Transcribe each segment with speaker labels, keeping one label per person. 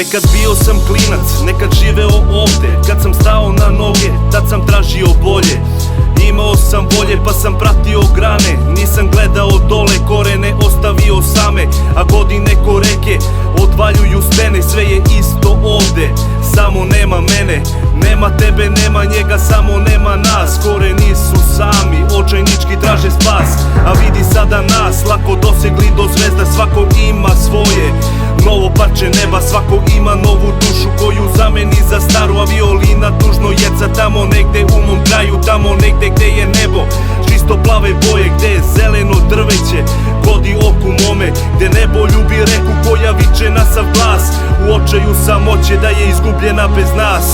Speaker 1: Nekad bio sam klinac, nekad živeo ovde. Kad sam stao na noge, tad sam tražio bolje. Imao sam volje pa sam pratio grane. Nisam gledao dole, korene ostavio same. A godine ko reke odvaljuju stene. Sve je isto ovde, samo nema mene. Nema tebe, nema njega, samo nema nas. Koreni su sami, očajnički traže spas. A vidi sada nas, lako dosegli do zvezda. Svako ima svoje novo parče neba, svako ima novu dušu koju zameni za staru. A violina tužno jeca tamo negde u mom kraju, tamo negde gde je nebo čisto plave boje, gde je zeleno drveće godi oku mome, gde nebo ljubi reku koja viče na sav glas. U očaju samoće da je izgubljena bez nas.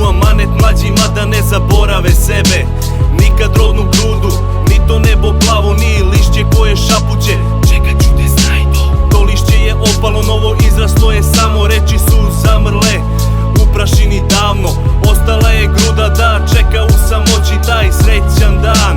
Speaker 1: U amanet mlađima da ne zaborave sebe. Nikad rodnu grudu, ni to nebo plavo, ni lišće koje šapuće. Čekat ću te, znaj to. To lišće je opalo, novo izraslo je, samo reči su zamrle u prašini davno. Ostala je gruda da čeka u samoći taj srećan dan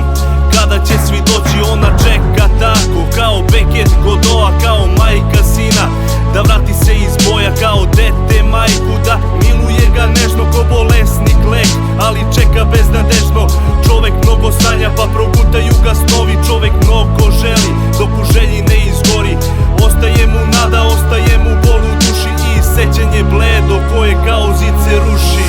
Speaker 1: kada će svi doći. Ona čeka tako kao Beket Godoa, kao majka sina da vrati se iz boja, kao dete majku da miluje ga nežno ko bolesnik lek, ali čeka beznadežno. Čovek mnogo sanja pa progutaju ga snovi. Čovek mnogo želi dok u želji ne izgori. Ostaje mu nada, ostaje mu bol u duši i sećanje bledo koje kao zid se ruši.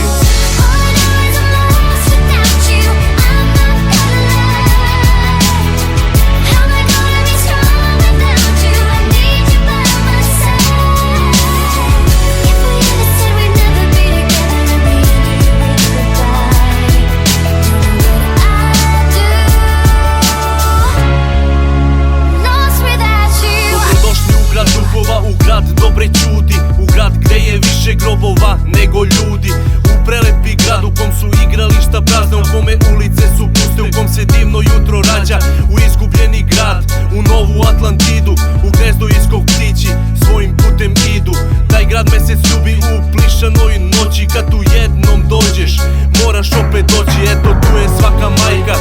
Speaker 1: U grad dobre čudi, u grad gde je više grobova nego ljudi. U prelepi grad u kom su igrališta prazne, u kome ulice su puste, u kom se divno jutro rađa. U izgubljeni grad, u novu Atlantidu, u gnezdo iz kog ptići svojim putem idu. Taj grad mesec ljubi u plišanoj noći. Kad tu jednom dođeš, moraš opet doći. Eto tu je svaka majka